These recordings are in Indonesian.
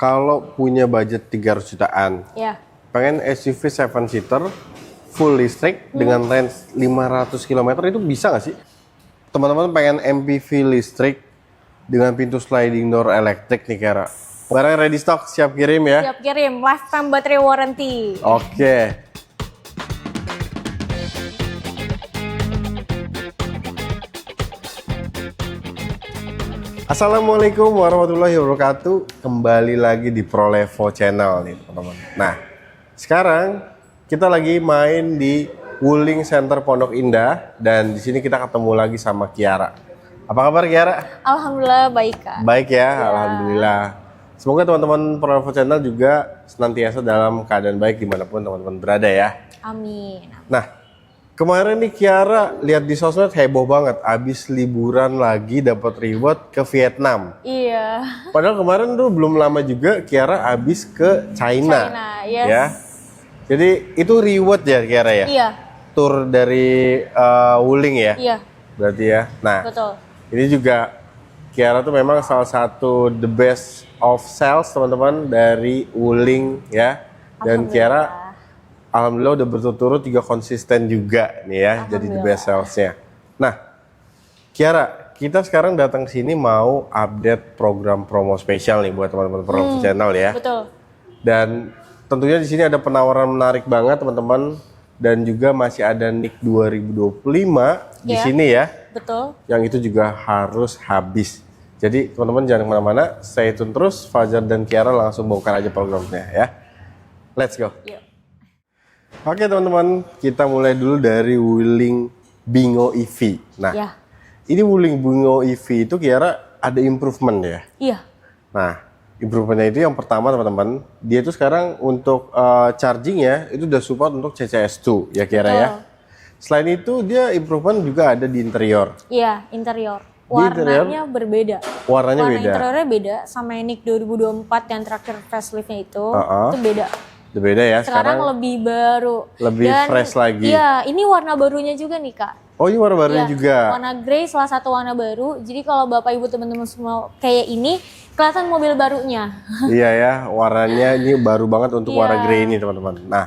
kalau punya budget 300 jutaan, Ya. pengen SUV 7 seater, full listrik dengan range 500 km itu bisa nggak sih? Teman-teman pengen MPV listrik dengan pintu sliding door elektrik nih Kiara. Barang ready stock, siap kirim ya? Siap kirim, lifetime battery warranty. Oke. Assalamualaikum warahmatullahi wabarakatuh. Kembali lagi di Prolevo Channel nih teman-teman. Nah, sekarang kita lagi main di Wuling Center Pondok Indah dan di sini kita ketemu lagi sama Kiara. Apa kabar Kiara? Alhamdulillah baik Kak. Baik ya, alhamdulillah. Semoga teman-teman Prolevo Channel juga senantiasa dalam keadaan baik dimanapun teman-teman berada ya. Amin. Nah, kemarin nih Kiara lihat di sosmed heboh banget, abis liburan lagi dapat reward ke Vietnam. Iya. Padahal kemarin tuh belum lama juga Kiara abis ke China. Yes. Ya. Jadi itu reward ya Kiara ya? Iya. Tour dari Wuling ya? Iya. Berarti ya. Nah, Betul. ini juga Kiara tuh memang salah satu the best of sales teman-teman dari Wuling ya. Dan Kiara alhamdulillah udah berturut-turut juga konsisten juga nih ya jadi the best salesnya. Nah, Kiara, kita sekarang datang ke sini mau update program promo spesial nih buat teman-teman Prolevo Channel ya. Betul. Dan tentunya di sini ada penawaran menarik banget teman-teman dan juga masih ada NIK 2025 di sini ya. Betul. Yang itu juga harus habis. Jadi teman-teman jangan kemana-mana, stay tune terus. Fajar dan Kiara langsung bongkar aja programnya ya. Let's go. Yuk. Oke teman-teman, kita mulai dulu dari Wuling Bingo EV. Nah, ini Wuling Bingo EV itu Kiara ada improvement ya? Iya. Nah, improvementnya itu yang pertama teman-teman, dia itu sekarang untuk charging ya, itu udah support untuk CCS2 ya Kiara ya. Selain itu dia improvement juga ada di interior. Iya, interior. Warnanya berbeda. Warna beda. Interiornya beda sama NIK 2024 yang terakhir faceliftnya itu beda. Beda ya sekarang lebih baru, lebih fresh lagi. Iya, ini warna barunya juga nih Kak. Oh, ini warna barunya juga. Warna grey salah satu warna baru. Jadi kalau Bapak Ibu teman-teman semua kayak ini kelihatan mobil barunya. Iya ya, warnanya ini baru banget untuk warna grey ini teman-teman. Nah,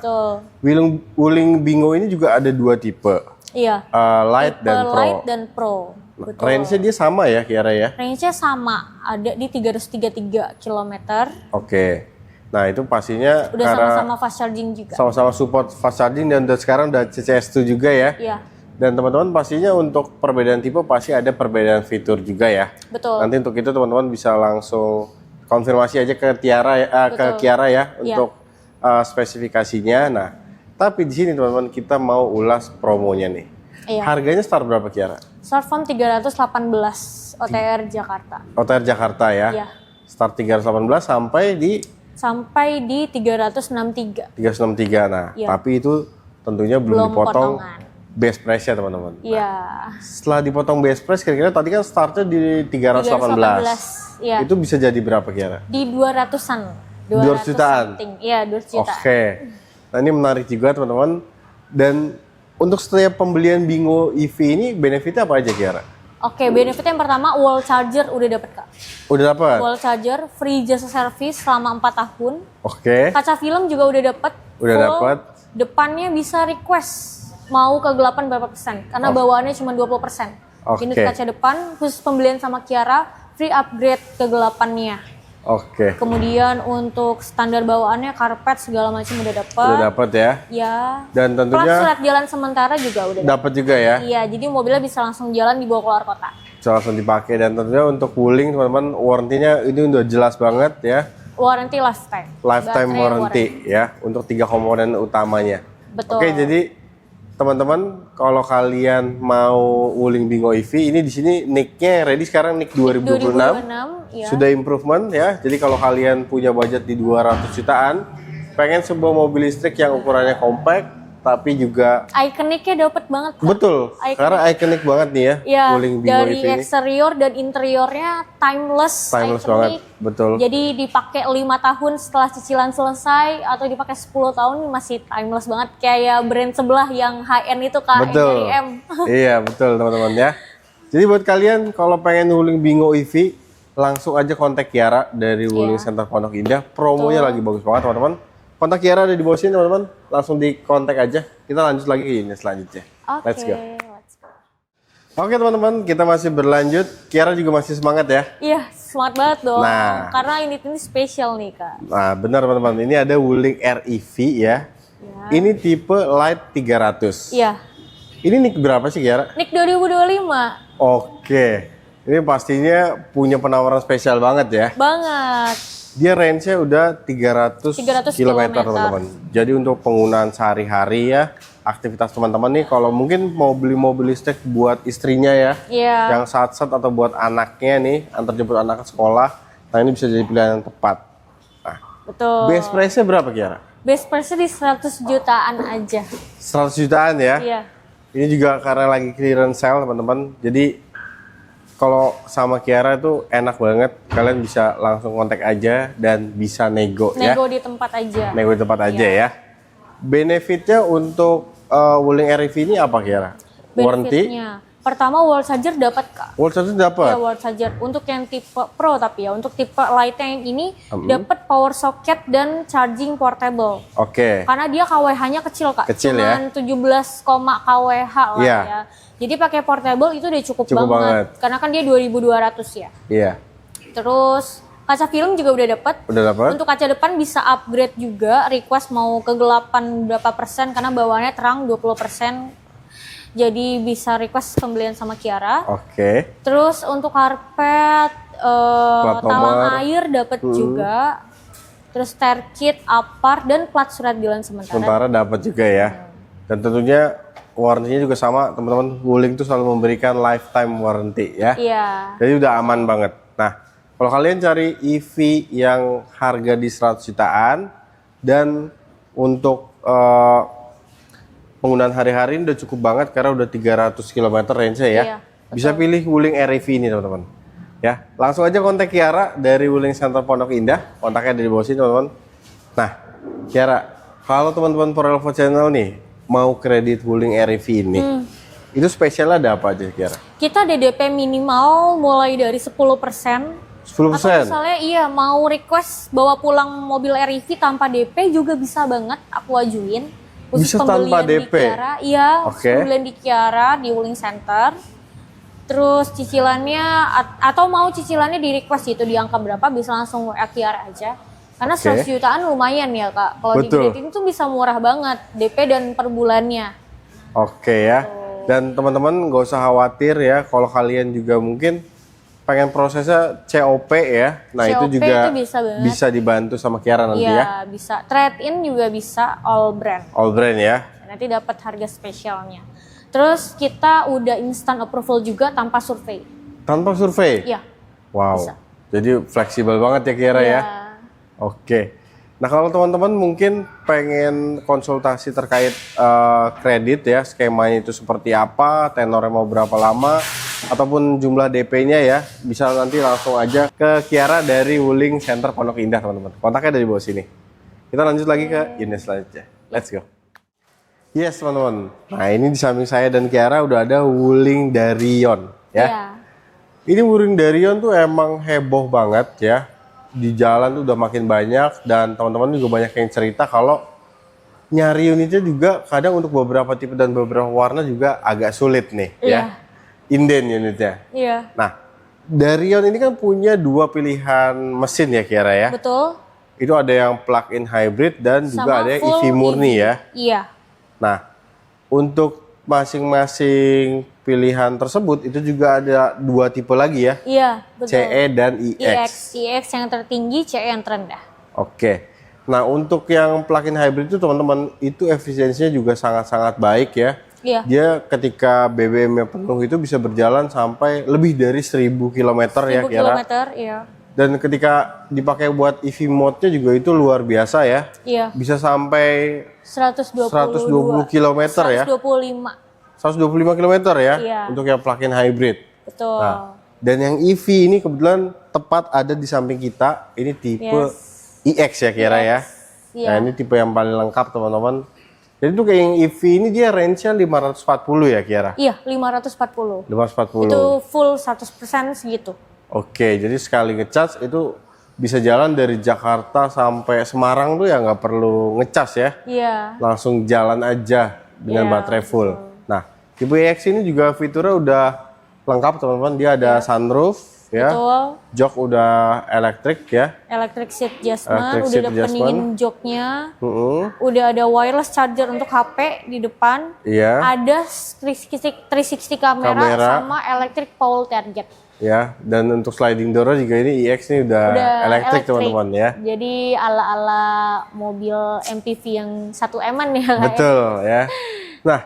Wuling Bingo ini juga ada dua tipe. Iya. Light tipe dan Pro. Light dan Pro. Nah, range-nya dia sama ya Kiara ya? Range-nya sama, ada di 333 km. Oke. Nah itu pastinya udah sama-sama fast charging juga. Sama-sama support fast charging dan sekarang udah CCS2 juga ya. Iya. Dan teman-teman pastinya untuk perbedaan tipe pasti ada perbedaan fitur juga ya. Betul. Nanti untuk itu teman-teman bisa langsung konfirmasi aja ke Kiara ya untuk spesifikasinya. Nah, tapi di sini teman-teman kita mau ulas promonya nih. Iya. Harganya start berapa Kiara? Start from 318 OTR Jakarta. OTR Jakarta ya. Iya. Start 318 sampai di 363. 363. Nah, tapi itu tentunya belum dipotong base price-nya, teman-teman. Iya. Nah, setelah dipotong base price kira-kira tadi kan startnya di 318. Iya. Itu bisa jadi berapa kira? Di 200-an. 200 jutaan. Iya, 200 juta. Oke. Nah, ini menarik juga, teman-teman. Dan untuk setiap pembelian Bingo EV ini benefitnya apa aja kira? Oke, benefitnya yang pertama wall charger udah dapet Kak. Udah dapat? Wall charger, free jasa service selama 4 tahun. Oke. Kaca film juga udah dapet. Udah dapat. Depannya bisa request mau kegelapan berapa persen, karena bawaannya cuma 20%. Unit kaca depan, khusus pembelian sama Kiara, free upgrade kegelapannya. Oke. Kemudian untuk standar bawaannya, karpet segala macam udah dapet. Udah dapat ya? Ya. Dan tentunya plat surat jalan sementara juga udah dapat juga ya? Iya, jadi mobilnya bisa langsung jalan dibawa keluar kota. Bisa langsung dipakai dan tentunya untuk Wuling teman-teman warrantinya ini udah jelas banget ya. Warranty lifetime. Lifetime warranty ya untuk 3 komponen utamanya. Betul. Oke, jadi teman-teman kalau kalian mau Wuling Bingo EV ini di sini NIK-nya ready sekarang NIK 2026. Ya. Sudah improvement ya. Jadi kalau kalian punya budget di 200 jutaan, pengen sebuah mobil listrik yang ukurannya compact tapi juga ikoniknya dapet banget Kak. Betul. Karena ikonik banget nih ya. Iya, Wuling Bingo dari EV ini. eksterior dan interiornya timeless banget. Betul. Jadi dipakai 5 tahun setelah cicilan selesai atau dipakai 10 tahun masih timeless banget, kayak brand sebelah yang high end itu Kak. Betul. Yang dari M. Iya, betul teman-teman ya. Jadi buat kalian kalau pengen Wuling Bingo EV langsung aja kontak Kiara dari Wuling Center Pondok Indah. Promonya lagi bagus banget teman-teman. Kontak Kiara ada di bawah sini teman-teman. Langsung di kontak aja. Kita lanjut lagi ke unit selanjutnya. Let's go. Oke teman-teman, kita masih berlanjut. Kiara juga masih semangat ya? Iya, semangat banget dong. Nah, karena unit ini spesial nih Kak. Nah, benar teman-teman. Ini ada Wuling REV ya. Ini tipe Light 300. Iya. Ini NIK berapa sih Kiara? NIK 2025. Oke. Ini pastinya punya penawaran spesial banget ya. Banget. Dia range-nya udah 300 km teman-teman. Jadi untuk penggunaan sehari-hari ya, aktivitas teman-teman nih kalau mungkin mau beli mobil listrik buat istrinya ya, yang saat-saat atau buat anaknya nih, antar jemput anak ke sekolah, nah ini bisa jadi pilihan yang tepat. Nah, betul. Base price-nya berapa Kiara? Base price-nya di 100 jutaan aja. 100 jutaan ya? Iya. Ini juga karena lagi clearance sale teman-teman, jadi kalau sama Kiara itu enak banget, kalian bisa langsung kontak aja dan bisa nego ya. Nego di tempat aja. Nego di tempat aja ya. Benefitnya untuk Wuling REV ini apa Kiara? Warranty? Pertama wall charger dapat Kak. Wall charger dapat? Ya wall charger. Untuk yang tipe Pro tapi ya, untuk tipe Lite-nya yang ini dapat power socket dan charging portable. Oke. Karena dia KWH-nya kecil Kak. Kecil cuman ya? 17, KWH lah ya. Jadi pakai portable itu udah cukup banget. Karena kan dia 2200 ya. Iya. Terus kaca film juga udah dapat. Udah dapat. Untuk kaca depan bisa upgrade juga, request mau kegelapan berapa persen karena bawaannya terang 20%. Jadi bisa request pembelian sama Kiara. Oke. Terus untuk karpet, talang air dapat juga. Terus tire kit, apar dan plat surat jalan sementara. Sementara dapat juga ya. Dan tentunya warranty-nya juga sama, teman-teman. Wuling tuh selalu memberikan lifetime warranty ya. Iya. Jadi udah aman banget. Nah, kalau kalian cari EV yang harga di 100 jutaan dan untuk penggunaan hari-hari ini udah cukup banget karena udah 300 km range-nya ya. Iya, bisa pilih Wuling REV ini teman-teman. Ya, langsung aja kontak Kiara dari Wuling Center Pondok Indah. Kontaknya ada di bawah sini teman-teman. Nah, Kiara, kalau teman-teman Porelvo Channel nih mau kredit Wuling REV ini, itu spesialnya ada apa aja Kiara? Kita DP minimal mulai dari 10%. 10%? Atau misalnya iya mau request bawa pulang mobil REV tanpa DP juga bisa banget aku ajuin. Bisa tanpa DP? Di Kiara, iya. Pembelian di Kiara di Wuling Center. Terus cicilannya atau mau cicilannya di request itu di angka berapa bisa langsung WA Kiara aja. Karena 100 jutaan lumayan ya Kak. Kalau di kredit itu bisa murah banget DP dan per bulannya. Oke ya. Dan teman-teman gak usah khawatir ya kalau kalian juga mungkin pengen prosesnya COP ya. Nah, COP itu juga itu bisa dibantu sama Kiara nanti ya. Iya, bisa. Trade-in juga bisa all brand. All brand ya. Nanti dapat harga spesialnya. Terus kita udah instant approval juga tanpa survei. Tanpa survei? Iya. Wow. Bisa. Jadi fleksibel banget ya Kiara ya. Oke. Nah, kalau teman-teman mungkin pengen konsultasi terkait kredit ya, skemanya itu seperti apa, tenornya mau berapa lama, ataupun jumlah DP-nya ya, bisa nanti langsung aja ke Kiara dari Wuling Center Pondok Indah teman-teman. Kontaknya dari bawah sini. Kita lanjut lagi ke unit selanjutnya. Let's go. Yes teman-teman. Nah, ini di samping saya dan Kiara udah ada Wuling Darion ya. Ini Wuling Darion tuh emang heboh banget ya. Di jalan tuh udah makin banyak dan teman-teman juga banyak yang cerita kalau nyari unitnya juga kadang untuk beberapa tipe dan beberapa warna juga agak sulit nih ya. Inden unitnya. Iya. Nah, Darion ini kan punya dua pilihan mesin ya Kiara ya. Betul. Itu ada yang plug-in hybrid dan juga ada yang EV murni ya. Iya. Nah, untuk masing-masing pilihan tersebut itu juga ada dua tipe lagi ya. Iya, betul. CE dan EX. EX yang tertinggi, CE yang terendah. Oke. Nah, untuk yang plug-in hybrid itu teman-teman, itu efisiensinya juga sangat-sangat baik ya. Iya. Dia ketika BBM-nya penuh itu bisa berjalan sampai lebih dari 1000 km ya Kiara. 1000 km, iya. Dan ketika dipakai buat EV mode-nya juga itu luar biasa ya. Iya. Bisa sampai 120 km ya. 125. 125 km ya. Iya. Untuk yang plug-in hybrid. Betul. Nah, dan yang EV ini kebetulan tepat ada di samping kita. Ini tipe EX ya Kiara ya. Iya. Nah, ini tipe yang paling lengkap teman-teman. Jadi itu kayak yang EV ini dia range-nya 540 ya Kiara? Iya, 540. 540. Itu full 100% segitu. Oke, jadi sekali ngecas itu bisa jalan dari Jakarta sampai Semarang tuh ya nggak perlu ngecas ya. Iya. Langsung jalan aja dengan Iya, baterai full. Nah, tipe EX ini juga fiturnya udah lengkap teman-teman. Dia ada sunroof ya. Betul. Jok udah elektrik ya. Electric seat adjustment, Electric udah seat ada pendingin adjustment. joknya. Mm-mm. Udah ada wireless charger untuk HP di depan. Iya. Ada 360 kamera sama electric pole tailgate. Ya, dan untuk sliding door juga ini EX ini udah elektrik teman-teman ya. Jadi ala-ala mobil MPV yang 1M-an ya. Betul ya. Nah,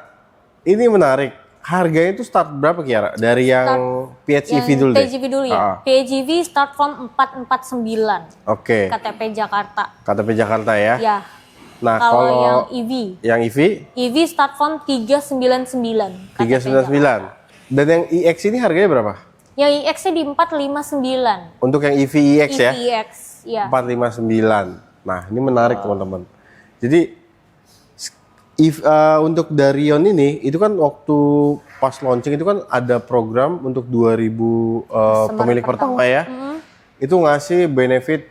ini menarik. Harganya itu start berapa Kiara? Dari yang PHEV dulu deh. PHEV dulu ya. PHEV start from 449. Oke. KTP Jakarta. KTP Jakarta ya. Ya. Nah, Kalau yang kalau EV. yang EV EV start from 399. 399. Dan yang EX ini harganya berapa? Yang iX-nya di 459. Untuk yang EV EX ya? EVX, ya. 459. Nah, ini menarik teman-teman. Jadi untuk Darion ini itu kan waktu pas launching itu kan ada program untuk 2000 pemilik pertama ya. Itu ngasih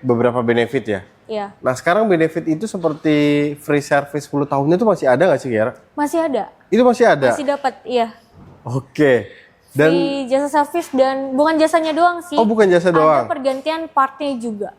beberapa benefit ya. Iya. Nah, sekarang benefit itu seperti free service 10 tahunnya itu masih ada nggak sih Kiara? Masih ada. Itu masih ada? Masih dapat, iya. Oke. Dan Free jasa servis dan bukan jasanya doang sih. oh, bukan jasa doang. Ada pergantian partnya juga.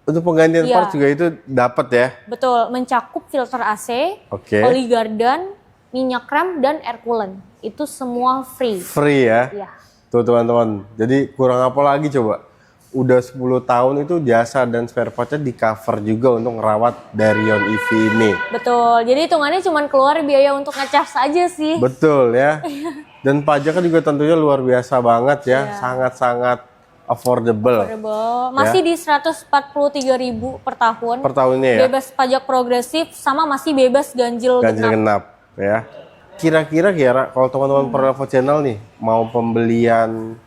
Untuk penggantian Iya. part juga itu dapat ya. Betul, mencakup filter AC, Oke. oli gardan, minyak rem dan air coolant. Itu semua free. Free ya. Iya. Tuh teman-teman. Jadi kurang apa lagi coba? Udah 10 tahun itu jasa dan spare partnya di cover juga untuk ngerawat Darion EV ini. Betul. Jadi hitungannya cuma keluar biaya untuk ngecas aja sih. Betul ya. Dan pajaknya juga tentunya luar biasa banget ya. Sangat-sangat affordable. Masih di 143.000 per tahun. Per tahunnya ya. Bebas pajak progresif sama masih bebas ganjil genap ya. Kira-kira Kiara, kalau teman-teman Perlevo Channel nih mau pembelian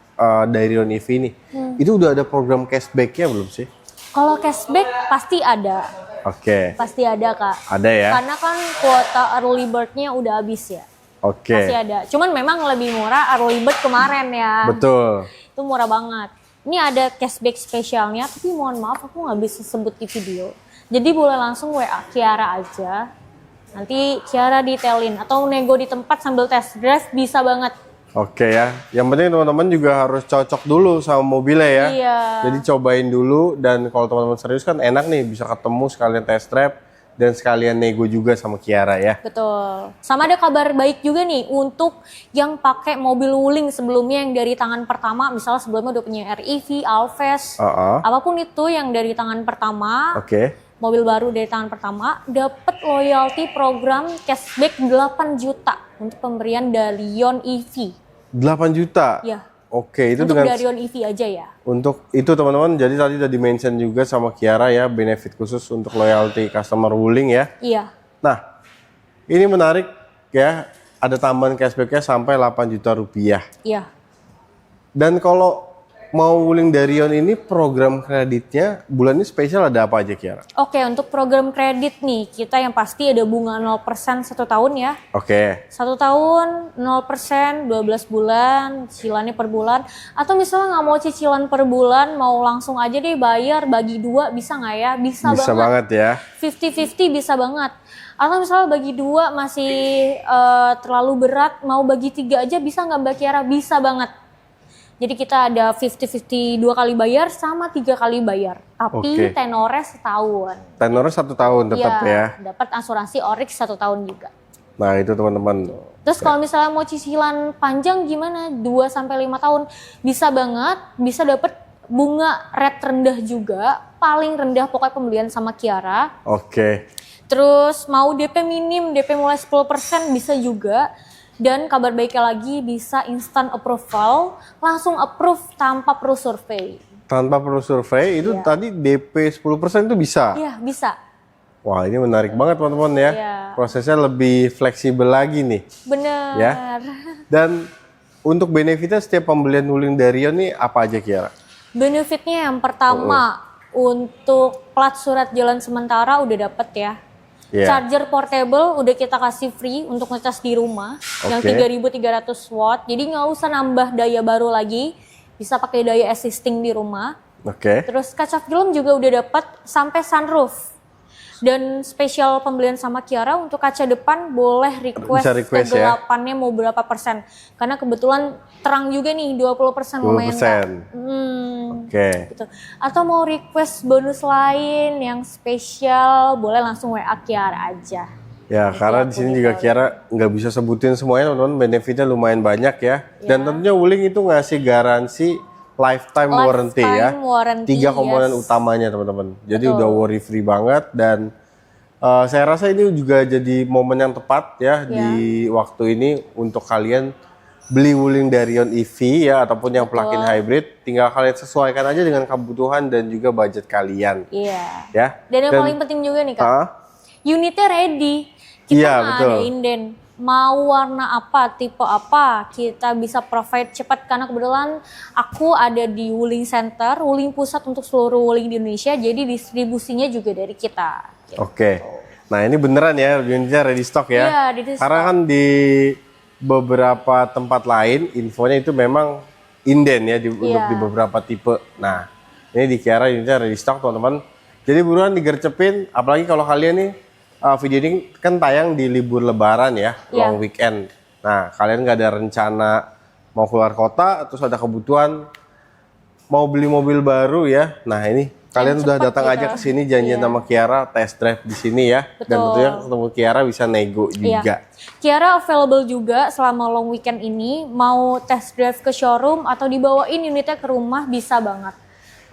Darion EV ini, itu udah ada program cashback-nya belum sih? Kalau cashback pasti ada. Oke. Pasti ada, Kak. Ada ya? Karena kan kuota early bird-nya udah habis ya. Oke. Pasti ada. Cuman memang lebih murah early bird kemarin ya. Betul. Itu murah banget. Ini ada cashback spesialnya, tapi mohon maaf aku nggak bisa sebut di video. Jadi boleh langsung WA Kiara aja. Nanti Kiara detailin atau nego di tempat sambil test drive bisa banget. Oke ya. Yang penting teman-teman juga harus cocok dulu sama mobilnya ya. Iya. Jadi cobain dulu dan kalau teman-teman serius kan enak nih bisa ketemu sekalian test drive dan sekalian nego juga sama Kiara ya. Betul. Sama ada kabar baik juga nih untuk yang pakai mobil Wuling sebelumnya yang dari tangan pertama, misalnya sebelumnya udah punya REV, Alves, apapun itu yang dari tangan pertama. Oke. Mobil baru dari tangan pertama dapat loyalty program cashback 8 juta untuk pemberian Darion EV. 8 juta? Ya. Oke, itu Untuk dengan Darion EV aja ya. untuk itu teman-teman, jadi tadi udah di-mention juga sama Kiara ya, benefit khusus untuk loyalty customer Wuling ya. Iya. Nah, ini menarik ya, ada tambahan cashbacknya sampai 8 juta rupiah. Iya. Dan kalau mau Wuling Darion ini program kreditnya bulan ini spesial ada apa aja Kiara? Oke, untuk program kredit nih, kita yang pasti ada bunga 0% 1 tahun ya. Oke. 1 tahun 0%, 12 bulan, cicilannya per bulan. Atau misalnya nggak mau cicilan per bulan, mau langsung aja deh bayar bagi 2, bisa nggak ya? Bisa banget ya. 50-50 bisa banget. Atau misalnya bagi 2 masih terlalu berat, mau bagi 3 aja bisa nggak Mbak Kiara? Bisa banget. Jadi kita ada 50-50 2 kali bayar sama 3 kali bayar. Tapi tenornya setahun. Tenornya 1 tahun tetap ya. Dapat asuransi Oryx 1 tahun juga. Nah itu teman-teman. Terus kalau misalnya mau cicilan panjang gimana? 2-5 tahun. Bisa banget, bisa dapat bunga rate rendah juga. Paling rendah pokoknya pembelian sama Kiara. Oke. Terus mau DP minim, DP mulai 10% bisa juga. Dan kabar baiknya lagi bisa instant approval, langsung approve tanpa perlu survei. Tanpa perlu survei itu tadi DP 10% itu bisa? Iya, bisa. Wah ini menarik banget teman-teman ya. Iya. Prosesnya lebih fleksibel lagi nih. Bener. Ya. Dan untuk benefitnya setiap pembelian Wuling Darion nih apa aja Kiara? Benefitnya yang pertama untuk plat surat jalan sementara udah dapet ya. Charger portable udah kita kasih free untuk ngecas di rumah yang 3.300 watt. Jadi nggak usah nambah daya baru lagi. bisa pakai daya assisting di rumah. Oke. Terus kaca film juga udah dapat sampai sunroof. Dan spesial pembelian sama Kiara untuk kaca depan boleh request, Bisa request ya? kegelapannya mau berapa persen. Karena kebetulan terang juga nih 20% lumayan. 20%. Oke. Gitu. Atau mau request bonus lain yang spesial boleh langsung WA Kiara aja. Ya, karena di sini juga Kiara nggak bisa sebutin semuanya teman-teman, benefitnya lumayan banyak ya. Dan tentunya Wuling itu ngasih garansi lifetime warranty ya. Warranty, 3 komponen utamanya teman-teman. Jadi udah worry free banget dan saya rasa ini juga jadi momen yang tepat ya di waktu ini untuk kalian beli Wuling Darion EV ya ataupun yang plug-in hybrid. Tinggal kalian sesuaikan aja dengan kebutuhan dan juga budget kalian. Iya. Ya. Dan yang paling penting juga nih Kak, unitnya ready. Kita Iya, nggak ada inden. Mau warna apa, tipe apa, kita bisa provide cepat karena kebetulan aku ada di Wuling Center, Wuling Pusat untuk seluruh Wuling di Indonesia, jadi distribusinya juga dari kita. Gitu. Oke. Nah ini beneran ya unitnya ready stock ya? Iya, ready stock. Karena kan di beberapa tempat lain infonya itu memang inden ya untuk di beberapa tipe. Nah ini di Kiara unitnya ready stock teman-teman. Jadi buruan digercepin, apalagi kalau kalian nih video ini kan tayang di libur lebaran ya, long weekend. Nah, kalian nggak ada rencana mau keluar kota, terus ada kebutuhan mau beli mobil baru ya. Nah, ini kalian udah datang aja ke sini janjian sama Kiara test drive di sini ya. Betul. Dan tentunya ketemu Kiara bisa nego juga. Kiara available juga selama long weekend ini, mau test drive ke showroom atau dibawain unitnya ke rumah bisa banget.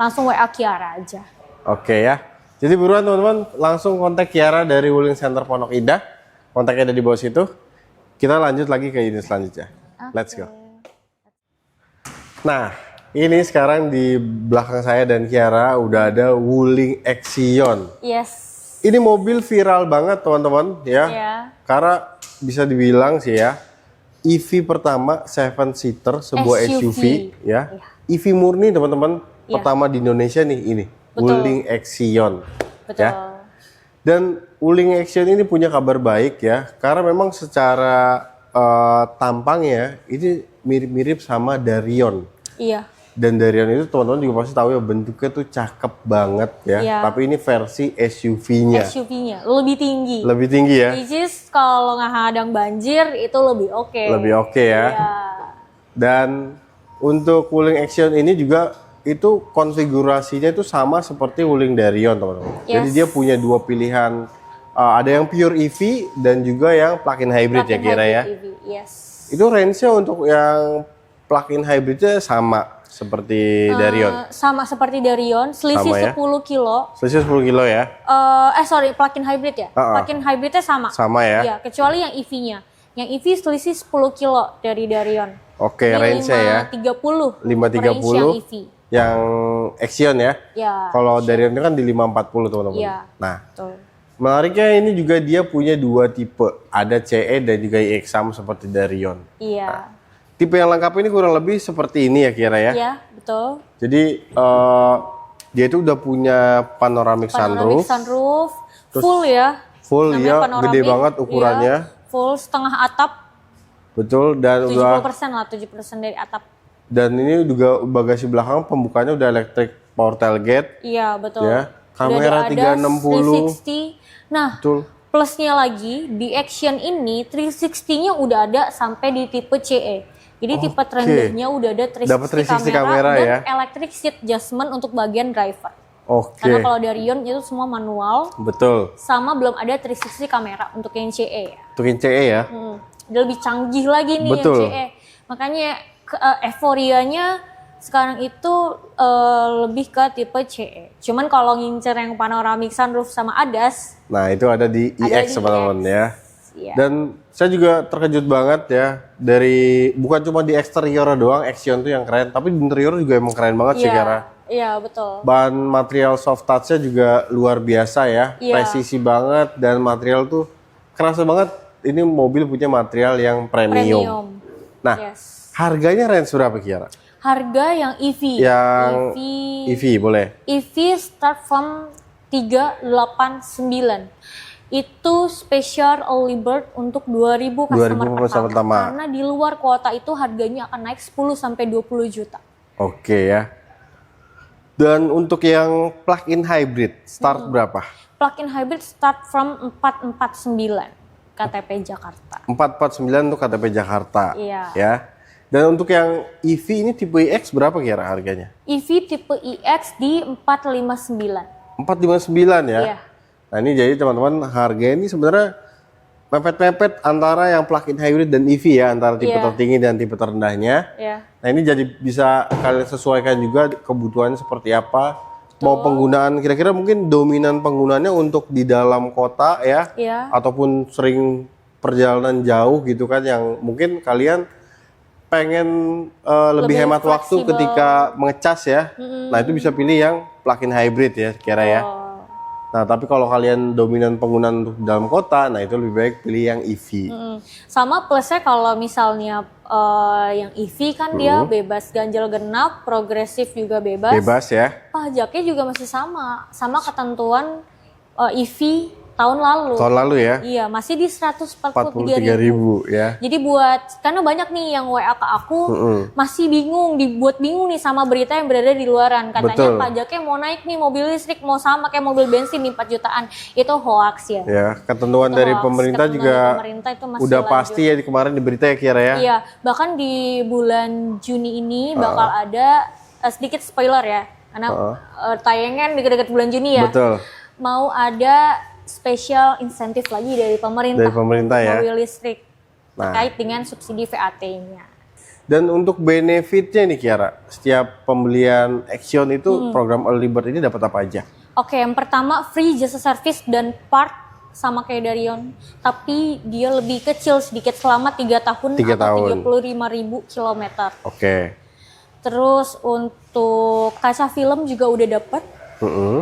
Langsung WA Kiara aja. Oke ya. Jadi buruan teman-teman langsung kontak Kiara dari Wuling Center Pondok Indah. Kontaknya ada di bawah situ. Kita lanjut lagi ke unit selanjutnya. Let's go. Nah, ini sekarang di belakang saya dan Kiara udah ada Wuling Axion. Yes. Ini mobil viral banget teman-teman ya. Karena bisa dibilang sih ya, EV pertama 7-seater sebuah SUV ya. EV murni teman-teman, pertama di Indonesia nih ini. Wuling Axion. Betul. Ya. Dan Wuling Axion ini punya kabar baik ya, karena memang secara tampangnya ini mirip-mirip sama Darion. Iya. Dan Darion itu teman-teman juga pasti tahu ya bentuknya tuh cakep banget ya. Tapi ini versi SUV-nya. SUV-nya lebih tinggi. Lebih tinggi ya. Which is kalau nggak banjir itu lebih oke. Lebih oke ya. Dan untuk Wuling Axion ini juga itu konfigurasinya itu sama seperti Wuling Darion teman-teman. Jadi dia punya dua pilihan, ada yang pure EV dan juga yang plug-in hybrid ya kira ya. Itu range-nya untuk yang plug-in hybridnya sama seperti Darion. Sama seperti Darion, selisih sama, 10 kilo. Selisih 10 kilo ya? Sorry, plug-in hybrid ya. Plug-in hybridnya sama. Sama ya? Iya, kecuali yang EV-nya. Yang EV selisih 10 kilo dari Darion. Oke, range-nya ya. 530. 530. Yang EV. Yang Axion ya. Kalau Darion itu kan di 540 teman-teman. Nah, menariknya ini juga dia punya dua tipe. Ada CE dan juga iX sama seperti Darion. Nah, tipe yang lengkap ini kurang lebih seperti ini ya Kira ya. Iya, betul. Jadi dia itu udah punya panoramic sunroof. Full ya. Full ya, gede banget ukurannya. Full setengah atap. Betul, dan 70% udah 70% dari atap. Dan ini juga bagasi belakang pembukanya udah electric power tailgate. Iya, betul. Ya, kamera 360. 360. Nah, betul. Plusnya lagi di Axion ini 360-nya udah ada sampai di tipe CE. Jadi tipe terendahnya udah ada 360 kamera dan ya. electric seat adjustment untuk bagian driver. Karena kalau Darion itu semua manual. Betul. Sama belum ada 360 kamera untuk yang CE ya. Untuk yang CE ya. Dia lebih canggih lagi nih yang CE. Makanya euforianya sekarang itu lebih ke tipe CE. Cuman kalau ngincer yang panoramic sunroof sama ADAS. Nah itu ada di iX teman-teman ya. Dan saya juga terkejut banget ya dari bukan cuma di eksterior doang Axion tuh yang keren, tapi di interior juga emang keren banget sih Kira. Iya betul. Bahan material soft touch-nya juga luar biasa ya, presisi banget dan material tuh kerasa banget. Ini mobil punya material yang premium. Nah, harganya range berapa Kiara? Harga yang EV. Yang EV boleh. EV start from 389. Itu special early bird untuk 2000 customer pertama. Karena di luar kuota itu harganya akan naik 10 sampai 20 juta. Oke ya. Dan untuk yang plug-in hybrid, start berapa? Plug-in hybrid start from 449 KTP Jakarta. 449 untuk KTP Jakarta. Iya. Ya. Dan untuk yang EV ini tipe iX berapa kira harganya? EV tipe iX di 459. 459 ya. Iya. Nah ini jadi teman-teman harga ini sebenarnya mepet-mepet antara yang plug-in hybrid dan EV ya, antara tipe Iya. tertinggi dan tipe terendahnya. Ya. Nah ini jadi bisa kalian sesuaikan juga kebutuhannya seperti apa. Mau penggunaan kira-kira mungkin dominan penggunaannya untuk di dalam kota ya, Iya. ataupun sering perjalanan jauh gitu kan, yang mungkin kalian pengen lebih hemat waktu fleksibel. ketika mengecas ya. Nah itu bisa pilih yang plug-in hybrid ya kira ya. Oh. Nah tapi kalau kalian dominan penggunaan untuk dalam kota, nah itu lebih baik pilih yang EV. Sama plusnya kalau misalnya yang EV kan dia bebas ganjil genap, progresif juga bebas. Bebas ya. Pajaknya juga masih sama ketentuan EV tahun lalu. Tahun lalu ya. Iya, masih di 143.000. 43.000 ya. Jadi karena banyak nih yang WA ke aku masih dibuat bingung nih sama berita yang berada di luaran. Katanya Betul. pajaknya mau naik nih, mobil listrik mau sama kayak mobil bensin nih 4 jutaan. Itu hoax ya. Ya, ketentuan Itu dari hoax. pemerintah Ketentuan juga dari pemerintah itu masih udah lanjut. pasti ya kemarin di berita ya kira ya. Iya, bahkan di bulan Juni ini bakal ada sedikit spoiler ya. Karena tayangan deket-deket bulan Juni ya. Betul. Mau ada spesial insentif lagi dari pemerintah. Dari pemerintah ya. Mobil listrik Nah. terkait dengan subsidi VAT-nya. Dan untuk benefitnya nih Kiara, setiap pembelian Action itu program Early Bird ini dapat apa aja? Oke, yang pertama free jasa service dan part sama kayak Darion, tapi dia lebih kecil sedikit selama 3 tahun 3 atau tahun. 35.000 kilometer. Oke. Terus untuk kaca film juga udah dapet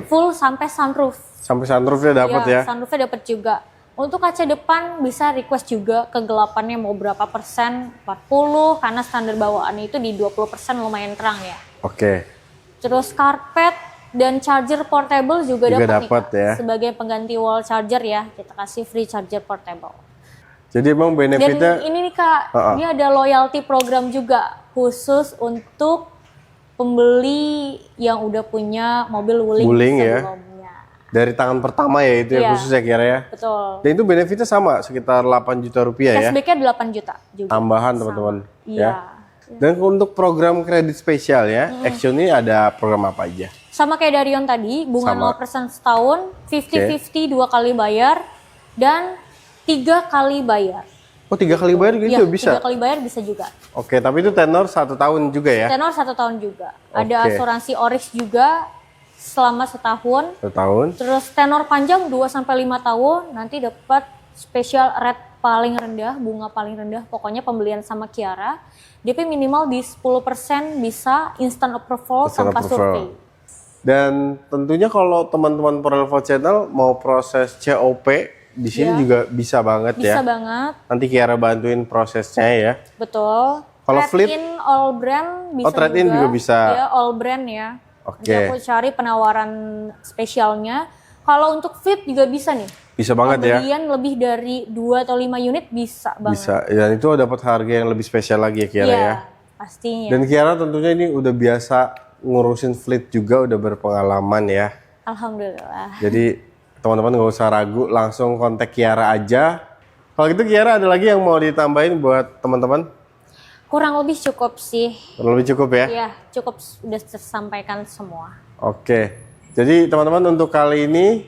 full sampai sunroof. Sampai sunroofnya dapat ya. Sunroofnya dapat juga. Untuk kaca depan bisa request juga kegelapannya mau berapa persen, 40 karena standar bawaannya itu di 20% lumayan terang ya. Oke. Terus karpet dan charger portable juga dapat dapat nih, Kak. ya. Sebagai pengganti wall charger ya, kita kasih free charger portable. Jadi emang Dan benefitnya ini nih Kak, ini ada loyalty program juga khusus untuk pembeli yang udah punya mobil Wuling ya. sebelumnya. dari tangan pertama ya itu Iya. ya khusus ya Kiara ya. Betul. Dan itu benefitnya sama sekitar 8 juta rupiah ya. Cashback-nya 8 juta juga. Tambahan teman-teman Iya. ya. Dan untuk program kredit spesial ya, Action ini ada program apa aja? Sama kayak Darion tadi, bunga Sama. 0% setahun, 50-50 2 kali bayar, dan 3 kali bayar. Oh 3 kali bayar gitu Iya, bisa? 3 kali bayar bisa juga. Oke, tapi itu tenor 1 tahun juga ya? Tenor 1 tahun juga. Ada Oke. asuransi Oris juga selama setahun. 1 tahun. Terus tenor panjang 2-5 tahun, nanti dapat special rate paling rendah, bunga paling rendah. Pokoknya pembelian sama Kiara, DP minimal di 10% bisa instant approval Instant tanpa approval. survei. Dan tentunya kalau teman-teman Perelvo Channel mau proses COP di sini Iya. juga bisa banget Bisa ya. banget, Nanti Kiara bantuin prosesnya ya. betul. Kalau flip? Trade-in all brand bisa trade-in juga bisa. Ya, all brand ya. Oke. Nanti aku cari penawaran spesialnya. Kalau untuk flip juga bisa nih. Bisa banget ya. Pembelian lebih dari 2 atau 5 unit bisa banget. Bisa. Dan itu dapat harga yang lebih spesial lagi ya Kiara Iya, ya. pastinya. Dan Kiara tentunya ini udah biasa ngurusin fleet juga, udah berpengalaman ya. Alhamdulillah. Jadi teman-teman nggak usah ragu, langsung kontak Kiara aja. Kalau gitu Kiara ada lagi yang mau ditambahin buat teman-teman? Kurang lebih cukup sih. Kurang lebih cukup ya? Iya, cukup udah tersampaikan semua. Oke. Jadi teman-teman untuk kali ini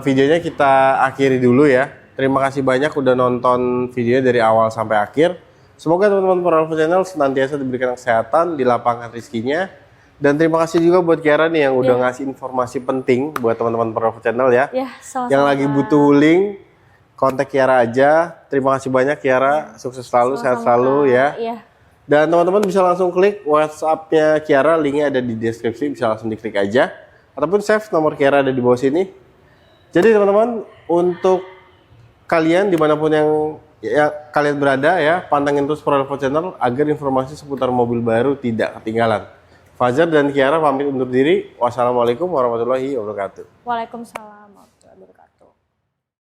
videonya kita akhiri dulu ya. Terima kasih banyak udah nonton videonya dari awal sampai akhir. Semoga teman-teman Perelvo Channel senantiasa diberikan kesehatan, dilapangkan rezekinya. Dan terima kasih juga buat Kiara nih yang udah ngasih informasi penting buat teman-teman Perelvo Channel ya. Ya, sama-sama. Yang lagi butuh link, kontak Kiara aja. Terima kasih banyak Kiara, sukses selalu, sehat selalu ya. Iya. Dan teman-teman bisa langsung klik WhatsApp-nya Kiara, linknya ada di deskripsi, bisa langsung diklik aja. Ataupun save nomor Kiara ada di bawah sini. Jadi teman-teman, untuk kalian dimanapun yang kalian berada ya, pantengin terus Perelvo Channel agar informasi seputar mobil baru tidak ketinggalan. Fajar dan Kiara pamit undur diri. Wassalamualaikum warahmatullahi wabarakatuh. Waalaikumsalam.